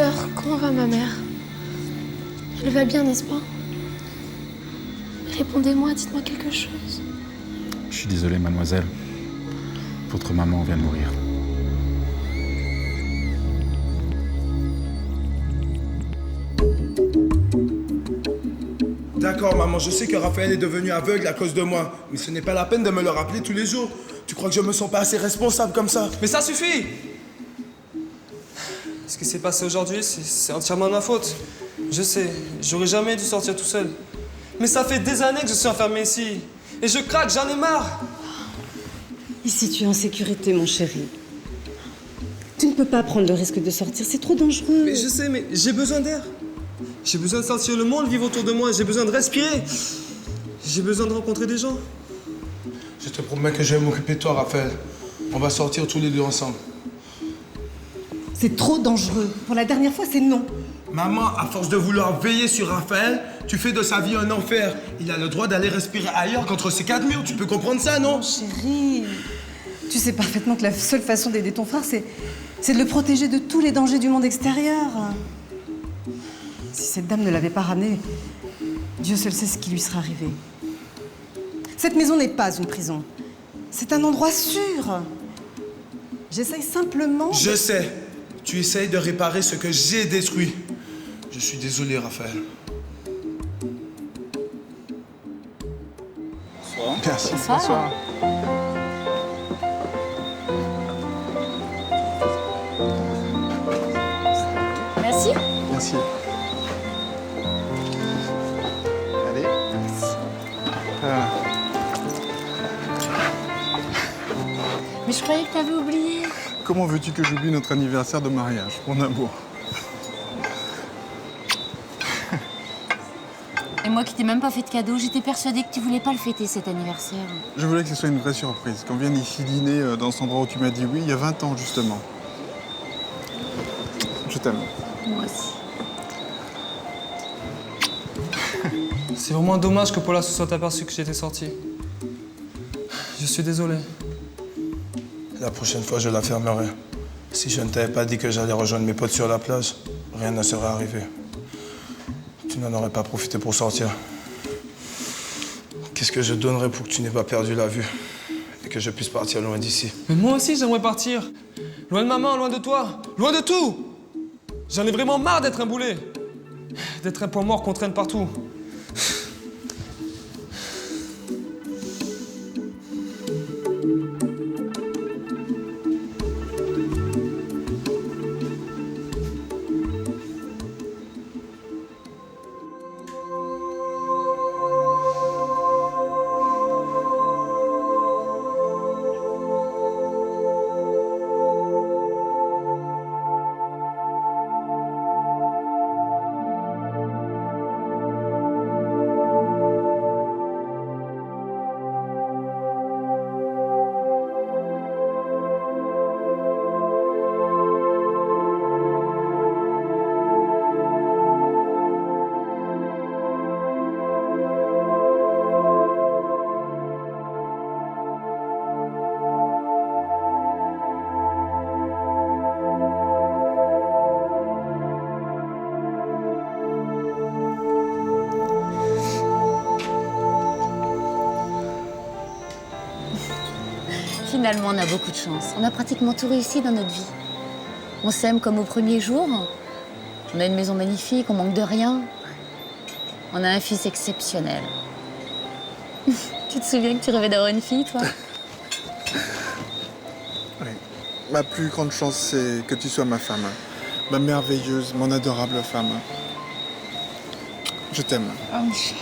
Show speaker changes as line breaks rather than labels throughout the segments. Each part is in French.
Docteur, comment va ma mère? Elle va bien, n'est-ce pas? Répondez-moi, dites-moi quelque chose.
Je suis désolé, mademoiselle. Votre maman vient de mourir.
D'accord, maman, je sais que Raphaël est devenu aveugle à cause de moi. Mais ce n'est pas la peine de me le rappeler tous les jours. Tu crois que je me sens pas assez responsable comme ça?
Mais ça suffit! Ce qui s'est passé aujourd'hui, c'est entièrement de ma faute. Je sais, j'aurais jamais dû sortir tout seul. Mais ça fait des années que je suis enfermé ici. Et je craque, j'en ai marre!
Ici, tu es en sécurité, mon chéri. Tu ne peux pas prendre le risque de sortir, c'est trop dangereux.
Mais je sais, mais j'ai besoin d'air. J'ai besoin de sentir le monde vivre autour de moi. J'ai besoin de respirer. J'ai besoin de rencontrer des gens.
Je te promets que je vais m'occuper de toi, Raphaël. On va sortir tous les deux ensemble.
C'est trop dangereux. Pour la dernière fois, c'est non.
Maman, à force de vouloir veiller sur Raphaël, tu fais de sa vie un enfer. Il a le droit d'aller respirer ailleurs qu'entre ces quatre murs. Tu peux comprendre ça, non?
Mon chéri, tu sais parfaitement que la seule façon d'aider ton frère, c'est de le protéger de tous les dangers du monde extérieur. Si cette dame ne l'avait pas ramené, Dieu seul sait ce qui lui serait arrivé. Cette maison n'est pas une prison. C'est un endroit sûr. J'essaye simplement...
Je sais. Tu essayes de réparer ce que j'ai détruit. Je suis désolé, Raphaël.
Bonsoir. Merci.
Bonsoir. Merci.
Merci. Allez. Voilà.
Mais je croyais que t'avais oublié.
Comment veux-tu que j'oublie notre anniversaire de mariage, mon amour?
Et moi qui t'ai même pas fait de cadeau, j'étais persuadée que tu voulais pas le fêter cet anniversaire.
Je voulais que ce soit une vraie surprise, qu'on vienne ici dîner dans cet endroit où tu m'as dit oui, il y a 20 ans, justement. Je t'aime.
Moi aussi.
C'est vraiment dommage que Paula se soit aperçue que j'étais sorti. Je suis désolé.
La prochaine fois, je la fermerai. Si je ne t'avais pas dit que j'allais rejoindre mes potes sur la plage, rien ne serait arrivé. Tu n'en aurais pas profité pour sortir. Qu'est-ce que je donnerais pour que tu n'aies pas perdu la vue et que je puisse partir loin d'ici?
Mais moi aussi, j'aimerais partir. Loin de maman, loin de toi, loin de tout. J'en ai vraiment marre d'être un boulet. D'être un point mort qu'on traîne partout.
Finalement, on a beaucoup de chance. On a pratiquement tout réussi dans notre vie. On s'aime comme au premier jour. On a une maison magnifique, on manque de rien. On a un fils exceptionnel. Tu te souviens que tu rêvais d'avoir une fille, toi?
Oui. Ma plus grande chance, c'est que tu sois ma femme. Ma merveilleuse, mon adorable femme. Je t'aime.
Oh, Michel.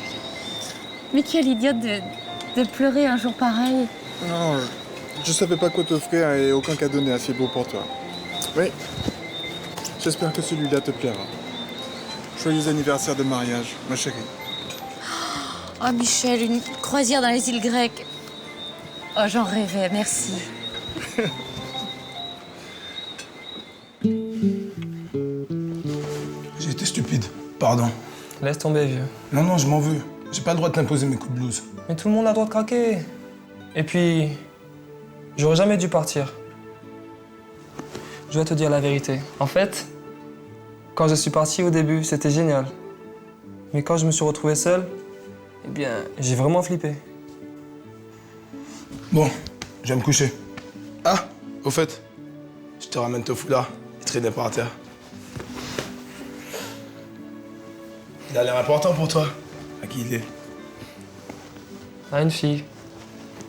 Mais quelle idiote de pleurer un jour pareil.
Non, je savais pas quoi t'offrir et aucun cadeau n'est assez beau pour toi. Oui. J'espère que celui-là te plaira. Joyeux anniversaire de mariage, ma chérie.
Oh, Michel, une croisière dans les îles grecques. Oh, j'en rêvais, merci.
J'ai été stupide. Pardon.
Laisse tomber, vieux.
Non, non, je m'en veux. J'ai pas le droit de t'imposer mes coups de blues.
Mais tout le monde a le droit de craquer. Et puis, j'aurais jamais dû partir. Je dois te dire la vérité. En fait, Quand je suis parti au début, c'était génial. Mais quand je me suis retrouvé seul, eh bien, j'ai vraiment flippé.
Bon, je vais me coucher. Ah, au fait, je te ramène ton foulard. Il traînait par terre. Il a l'air important pour toi. À qui il est?
À une fille.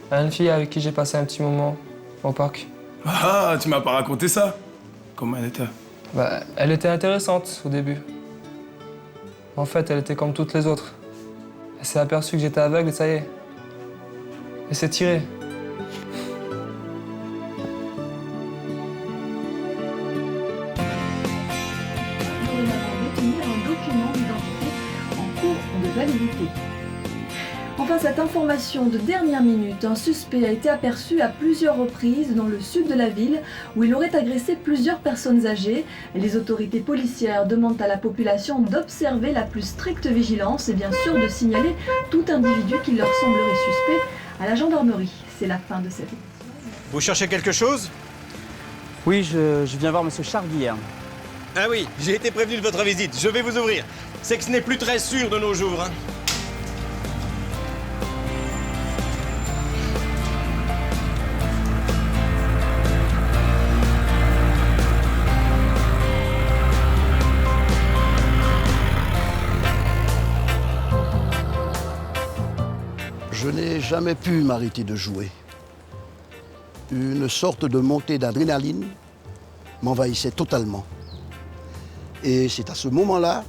À une fille avec qui j'ai passé un petit moment au parc.
Ah, tu m'as pas raconté ça? Comment elle était?
Bah, elle était intéressante au début. En fait, elle était comme toutes les autres. Elle s'est aperçue que j'étais aveugle et ça y est. Elle s'est tirée.
Détenir un document d'identité en cours de validité. Enfin, cette information de dernière minute, un suspect a été aperçu à plusieurs reprises dans le sud de la ville où il aurait agressé plusieurs personnes âgées. Les autorités policières demandent à la population d'observer la plus stricte vigilance et bien sûr de signaler tout individu qui leur semblerait suspect à la gendarmerie. C'est la fin de cette émission.
Vous cherchez quelque chose?
Oui, je viens voir Monsieur Charles Guillerme.
Ah oui, j'ai été prévenu de votre visite. Je vais vous ouvrir. C'est que ce n'est plus très sûr de nos jours, hein.
Je n'ai jamais pu m'arrêter de jouer. Une sorte de montée d'adrénaline m'envahissait totalement. Et c'est à ce moment-là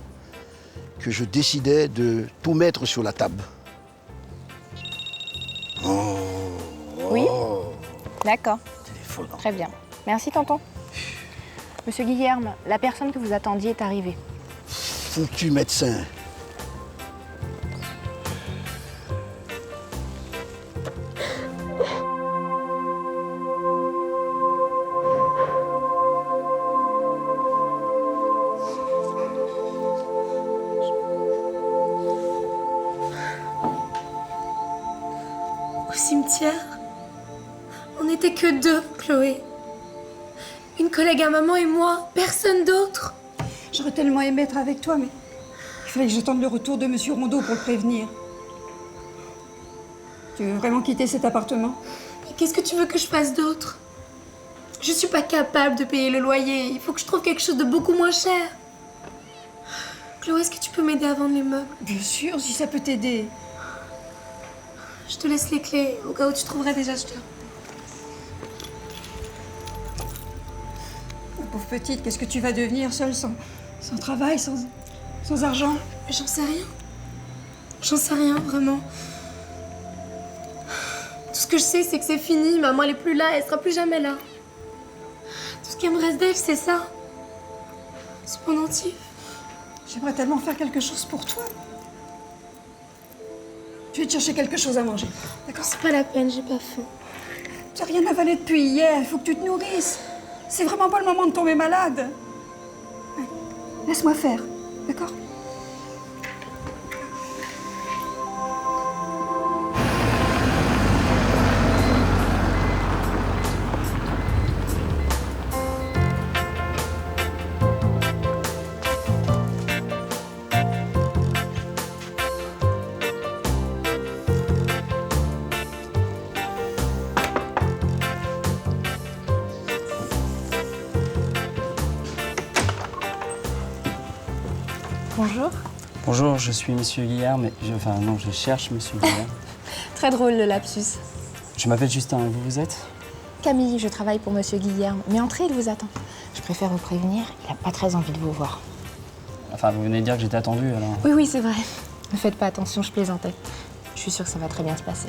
que je décidais de tout mettre sur la table.
Oui. D'accord.
Téléphone.
Très bien. Merci, tonton. Monsieur Guillerme, la personne que vous attendiez est arrivée.
Foutu médecin.
Au cimetière, on n'était que deux, Chloé. Une collègue à maman et moi, personne d'autre.
J'aurais tellement aimé être avec toi, mais il fallait que j'attende le retour de Monsieur Rondeau pour le prévenir. Tu veux vraiment quitter cet appartement?
Mais qu'est-ce que tu veux que je fasse d'autre? Je suis pas capable de payer le loyer. Il faut que je trouve quelque chose de beaucoup moins cher. Chloé, est-ce que tu peux m'aider à vendre les meubles?
Bien sûr, si ça peut t'aider.
Je te laisse les clés, au cas où tu trouverais des acheteurs.
Ma pauvre petite, qu'est-ce que tu vas devenir seule, sans travail, sans argent?
J'en sais rien. J'en sais rien, vraiment. Tout ce que je sais, c'est que c'est fini. Maman, elle est plus là, elle sera plus jamais là. Tout ce qui me reste d'elle, c'est ça. Ce pendentif.
J'aimerais tellement faire quelque chose pour toi. Je vais te chercher quelque chose à manger.
D'accord, c'est pas la peine, j'ai pas faim.
Tu n'as rien avalé depuis hier, il faut que tu te nourrisses. C'est vraiment pas le moment de tomber malade. Ouais. Laisse-moi faire, d'accord?
Bonjour.
Bonjour, je suis Monsieur Guillerme, je cherche Monsieur Guillerme.
Très drôle le lapsus.
Je m'appelle Justin, et vous êtes?
Camille, je travaille pour Monsieur Guillerme. Mais entrez, il vous attend. Je préfère vous prévenir, il n'a pas très envie de vous voir.
Enfin, vous venez de dire que j'étais attendu, alors...
Oui, oui, c'est vrai. Ne faites pas attention, je plaisantais. Je suis sûre que ça va très bien se passer.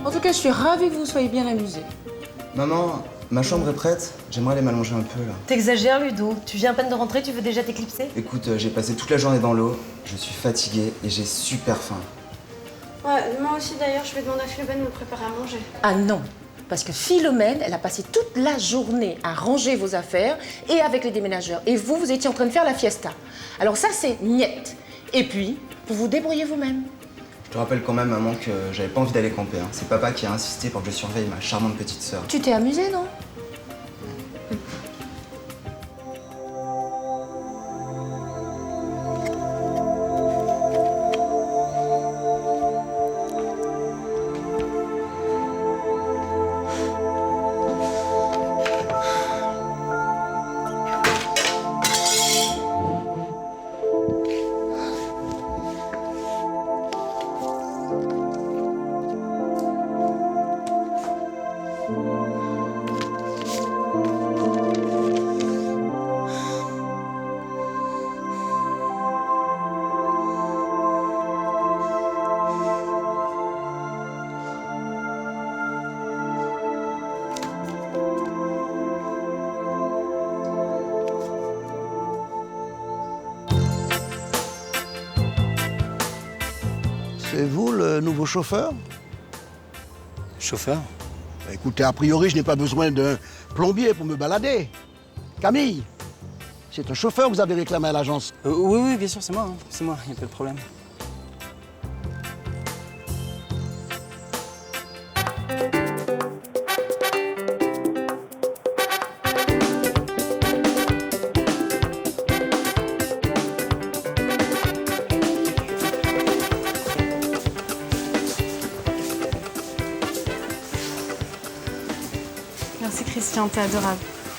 En tout cas, je suis ravie que vous soyez bien amusés.
Maman, ma chambre est prête. J'aimerais aller m'allonger un peu, là.
T'exagères, Ludo. Tu viens à peine de rentrer, tu veux déjà t'éclipser?
Écoute, j'ai passé toute la journée dans l'eau. Je suis fatigué et j'ai super faim.
Ouais, moi aussi d'ailleurs, je vais demander à Philomène de me préparer à manger.
Ah non, parce que Philomène, elle a passé toute la journée à ranger vos affaires et avec les déménageurs. Et vous, vous étiez en train de faire la fiesta. Alors ça, c'est niette. Et puis, vous vous débrouillez vous-même.
te rappelle quand même, maman, que j'avais pas envie d'aller camper. Hein. C'est papa qui a insisté pour que je surveille ma charmante petite sœur.
Tu t'es amusé, non?
C'est vous le nouveau chauffeur?
Chauffeur?
Bah, écoutez, a priori, je n'ai pas besoin d'un plombier pour me balader. Camille, c'est un chauffeur que vous avez réclamé à l'agence.
Oui, bien sûr, c'est moi. Hein. C'est moi, il n'y a pas de problème.
Merci Christian, t'es adorable.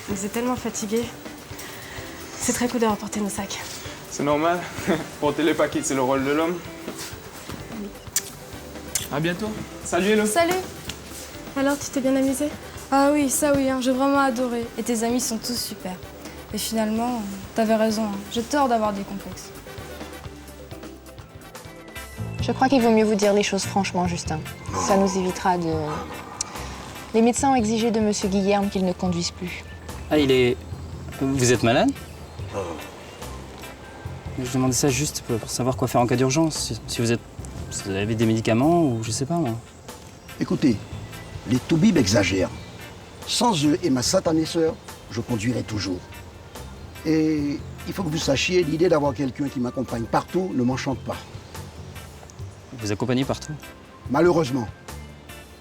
Vous êtes tellement fatigué. C'est très cool de rapporter nos sacs.
C'est normal. Porter les paquets, c'est le rôle de l'homme. À bientôt. Salut Hello.
Salut. Alors, tu t'es bien amusé? Ah oui, ça oui, hein, j'ai vraiment adoré. Et tes amis sont tous super. Et finalement, t'avais raison, hein. J'ai tort d'avoir des complexes.
Je crois qu'il vaut mieux vous dire les choses franchement, Justin. Ça nous évitera de... Les médecins ont exigé de Monsieur Guillerme qu'il ne conduise plus.
Ah, il est... Vous êtes malade? Je demandais ça juste pour savoir quoi faire en cas d'urgence. Si vous avez des médicaments ou je sais pas moi.
Écoutez, les toubibs exagèrent. Sans eux et ma satanée sœur, je conduirai toujours. Et il faut que vous sachiez, l'idée d'avoir quelqu'un qui m'accompagne partout ne m'enchante pas.
Vous accompagnez partout?
Malheureusement.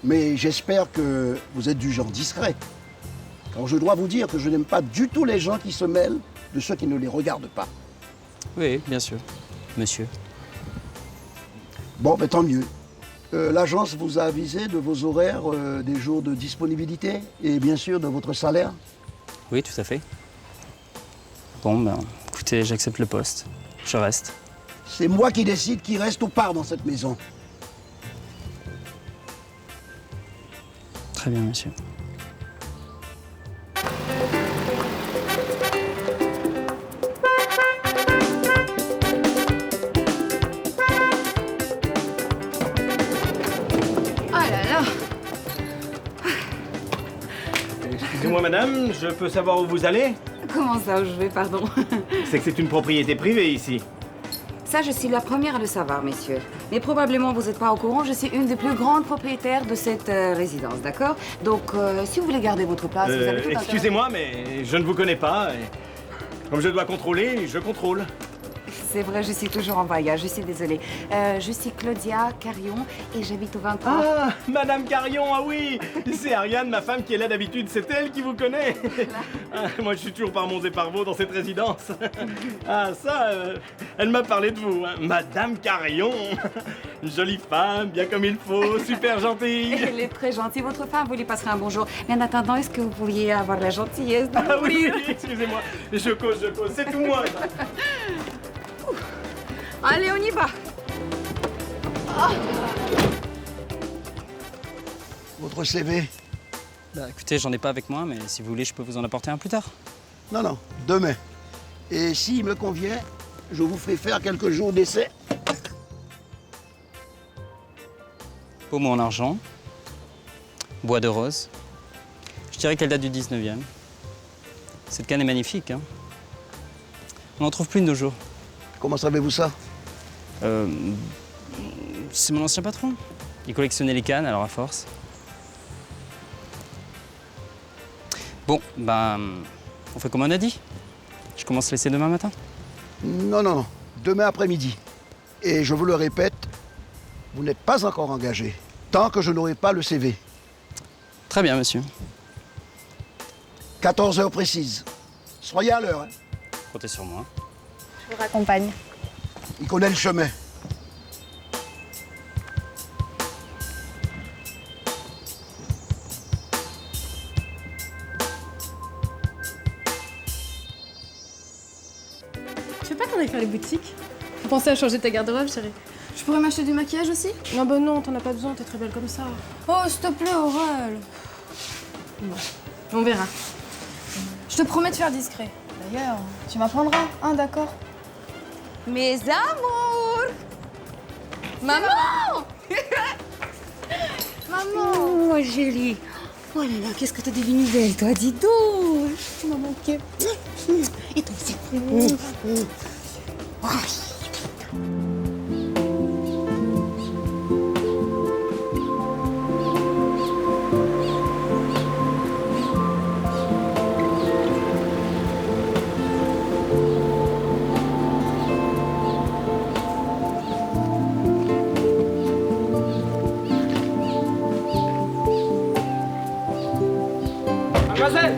Mais j'espère que vous êtes du genre discret. Alors je dois vous dire que je n'aime pas du tout les gens qui se mêlent de ceux qui ne les regardent pas.
Oui, bien sûr, monsieur.
Bon, ben tant mieux. L'agence vous a avisé de vos horaires, des jours de disponibilité et bien sûr de votre salaire?
Oui, tout à fait. Bon, ben, écoutez, j'accepte le poste. Je reste.
C'est moi qui décide qui reste ou part dans cette maison.
Très bien, monsieur.
Ah là là!
Excusez-moi, madame, je peux savoir où vous allez?
Comment ça, où je vais, pardon?
C'est que c'est une propriété privée ici.
Ça, je suis la première à le savoir, messieurs. Mais probablement, vous n'êtes pas au courant, je suis une des plus grandes propriétaires de cette résidence, d'accord? Donc, si vous voulez garder votre place, vous avez tout intérêt.
Excusez-moi, mais je ne vous connais pas. Et comme je dois contrôler, je contrôle.
C'est vrai, je suis toujours en voyage, je suis désolée. Je suis Claudia Carion et j'habite au 23.
Ah, Madame Carion, ah oui! C'est Ariane, ma femme, qui est là d'habitude. C'est elle qui vous connaît. Ah, moi, je suis toujours par Monts et par Vaux dans cette résidence. Ah, ça, elle m'a parlé de vous. Hein. Madame Carion. Une jolie femme, bien comme il faut, super gentille.
Elle est très gentille. Votre femme, vous lui passerez un bonjour. Mais en attendant, est-ce que vous pourriez avoir la gentillesse de
Ah oui,
m'ouvrir?
oui, excusez-moi. Je cause. C'est tout moi, ça.
Allez, on y va. Ah.
Votre CV?
Bah, écoutez, j'en ai pas avec moi, mais si vous voulez, je peux vous en apporter un plus tard.
Non, non, demain. Et s'il me convient, je vous ferai faire quelques jours d'essai.
Pommeau en argent, bois de rose. Je dirais qu'elle date du 19e. Cette canne est magnifique, hein. On n'en trouve plus de nos jours.
Comment savez-vous ça?
C'est mon ancien patron. Il collectionnait les cannes, alors à force. Bon, ben, on fait comme on a dit. Je commence l'essai demain matin.
Non, non, non. Demain après-midi. Et je vous le répète, vous n'êtes pas encore engagé, tant que je n'aurai pas le CV.
Très bien, monsieur.
14 heures précises. Soyez à l'heure. Hein.
Comptez sur moi.
Je vous raccompagne.
Il connaît le chemin.
Tu veux pas qu'on aille faire les boutiques? Faut penser à changer ta garde-robe, chérie. Je pourrais m'acheter du maquillage aussi? Non, bah non, t'en as pas besoin, t'es très belle comme ça. Oh, s'il te plaît, Aurel. Bon, on verra. Je te promets de faire discret. D'ailleurs, tu m'apprendras, hein, d'accord?
Mes amours!
Maman! Maman!
Oh, chérie! Oh là là, qu'est-ce que t'as des nouvelles, toi? Dis donc!
Tu m'as manqué.
Et toi aussi. Oh.
Mademoiselle!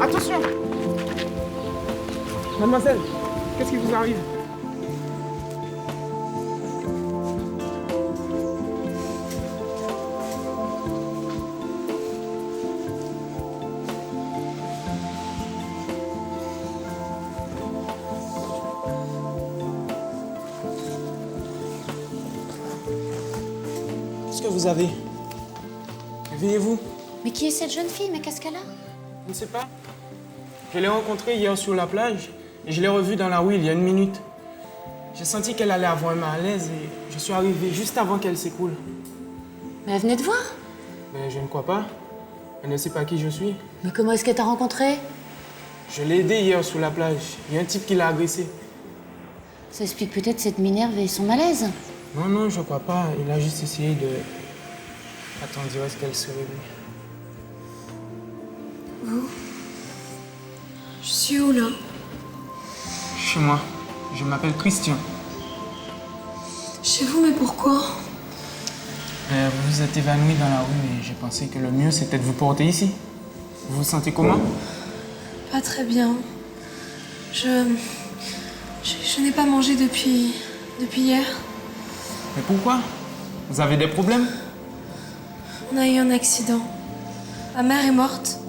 Attention! Mademoiselle, qu'est-ce qui vous arrive? Qu'est-ce que vous avez? Réveillez-vous.
Mais qui est cette jeune fille? Mais qu'est-ce qu'elle a?
Je ne sais pas. Je l'ai rencontrée hier sur la plage et je l'ai revue dans la rue il y a 1 minute. J'ai senti qu'elle allait avoir un malaise et je suis arrivé juste avant qu'elle s'écroule.
Mais elle venait te voir?
Mais je ne crois pas. Elle ne sait pas qui je suis.
Mais comment est-ce qu'elle t'a rencontré?
Je l'ai aidée hier sur la plage. Il y a un type qui l'a agressée.
Ça explique peut-être cette Minerve et son malaise.
Non, non, je crois pas. Il a juste essayé de... Attends, on dirait qu'elle se réveille.
Où? Je suis où, là?
Chez moi. Je m'appelle Christian.
Chez vous, mais pourquoi?
Vous vous êtes évanoui dans la rue et j'ai pensé que le mieux, c'était de vous porter ici. Vous vous sentez comment?
Pas très bien. Je n'ai pas mangé depuis hier.
Mais pourquoi? Vous avez des problèmes?
On a eu un accident. Ma mère est morte.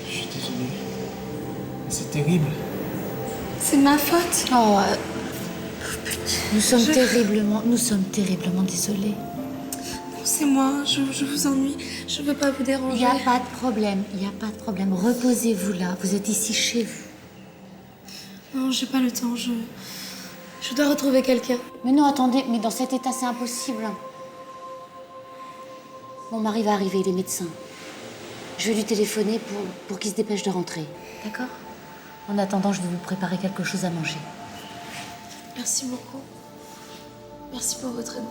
Je suis désolé. Mais c'est terrible.
C'est de ma faute.
Oh, nous sommes terriblement désolés.
Non, c'est moi. Je vous ennuie. Je veux pas vous déranger.
Il n'y a pas de problème. Reposez-vous là. Vous êtes ici chez vous.
Non, j'ai pas le temps. Je dois retrouver quelqu'un.
Mais non, attendez. Mais dans cet état, c'est impossible. Mon mari va arriver, il est médecin. Je vais lui téléphoner pour qu'il se dépêche de rentrer. D'accord? En attendant, je vais vous préparer quelque chose à manger.
Merci beaucoup. Merci pour votre aide.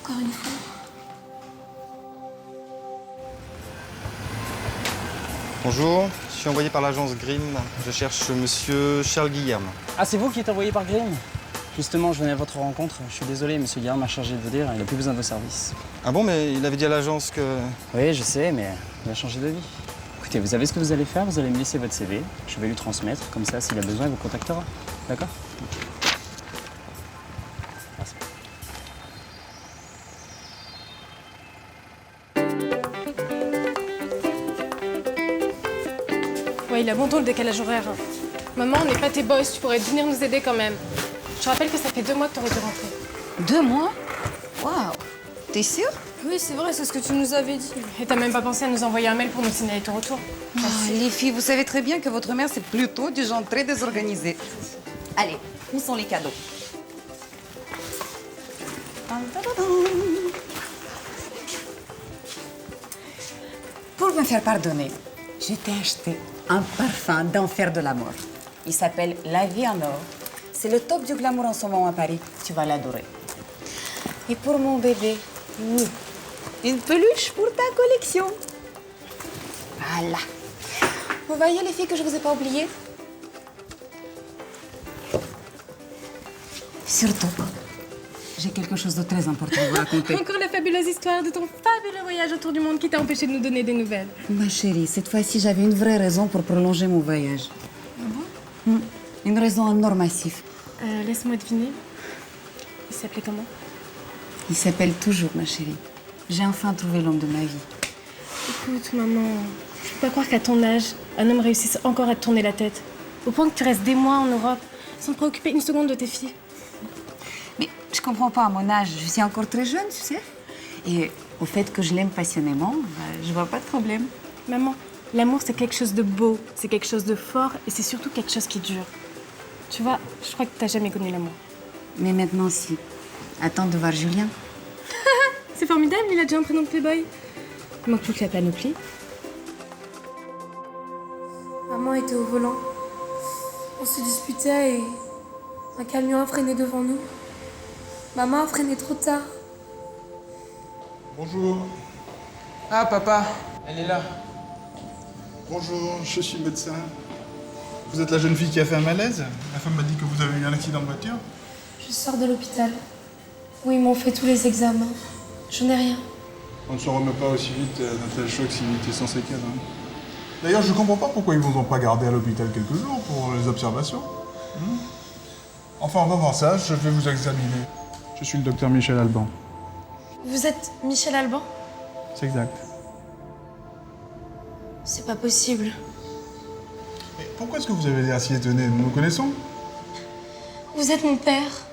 Encore une fois.
Bonjour, je suis envoyé par l'agence Grimm. Je cherche monsieur Charles Guillerme.
Ah, c'est vous qui êtes envoyé par Grimm? Justement, je venais à votre rencontre. Je suis désolé, monsieur Guillerme m'a chargé de vous dire, il n'a plus besoin de vos services.
Ah bon, mais il avait dit à l'agence que...
Oui, je sais, mais il a changé de vie. Écoutez, vous savez ce que vous allez faire? Vous allez me laisser votre CV. Je vais lui transmettre. Comme ça, s'il a besoin, il vous contactera. D'accord? Merci.
Ouais, il a bon ton le décalage horaire. Hein. Maman, on n'est pas tes boss, tu pourrais venir nous aider quand même. Je rappelle que ça fait 2 mois que t'aurais dû rentrer.
2 mois? Waouh! T'es sûre?
Oui, c'est vrai, c'est ce que tu nous avais dit. Et t'as même pas pensé à nous envoyer un mail pour nous signaler ton retour.
Les filles, vous savez très bien que votre mère, c'est plutôt du genre très désorganisé. Allez, où sont les cadeaux? Pour me faire pardonner, je t'ai acheté un parfum d'enfer de l'amour. Il s'appelle La Vie en Or. C'est le top du glamour en ce moment à Paris. Tu vas l'adorer. Et pour mon bébé, une peluche pour ta collection. Voilà. Vous voyez les filles que je vous ai pas oubliées? Surtout pas. J'ai quelque chose de très important à vous raconter.
Encore la fabuleuse histoire de ton fabuleux voyage autour du monde qui t'a empêché de nous donner des nouvelles.
Ma chérie, cette fois-ci, j'avais une vraie raison pour prolonger mon voyage. Une raison en or massif.
Laisse-moi deviner. Il s'appelait comment?
Il s'appelle toujours, ma chérie. J'ai enfin trouvé l'homme de ma vie.
Écoute, maman, je peux pas croire qu'à ton âge, un homme réussisse encore à te tourner la tête. Au point que tu restes des mois en Europe, sans te préoccuper une seconde de tes filles.
Mais je comprends pas à mon âge. Je suis encore très jeune, tu sais. Et au fait que je l'aime passionnément, je vois pas de problème.
Maman, l'amour, c'est quelque chose de beau, c'est quelque chose de fort et c'est surtout quelque chose qui dure. Tu vois, je crois que t'as jamais connu l'amour.
Mais maintenant, si. Attends de voir Julien.
C'est formidable, il a déjà un prénom de playboy. Il manque plus que la panoplie.
Maman était au volant. On se disputait et un camion a freiné devant nous. Maman a freiné trop tard.
Bonjour.
Ah, papa, elle est là.
Bonjour, je suis médecin. Vous êtes la jeune fille qui a fait un malaise? La femme m'a dit que vous avez eu un accident de voiture.
Je sors de l'hôpital. Oui, ils m'ont fait tous les examens. Je n'ai rien.
On ne se remet pas aussi vite d'un tel choc si vite et sans séquelles. Hein. D'ailleurs, je comprends pas pourquoi ils vous ont pas gardé à l'hôpital quelques jours pour les observations. Enfin, on va voir ça, je vais vous examiner. Je suis le docteur Michel Alban.
Vous êtes Michel Alban?
C'est exact.
C'est pas possible.
Mais pourquoi est-ce que vous avez l'air si étonné? Nous nous connaissons?
Vous êtes mon père.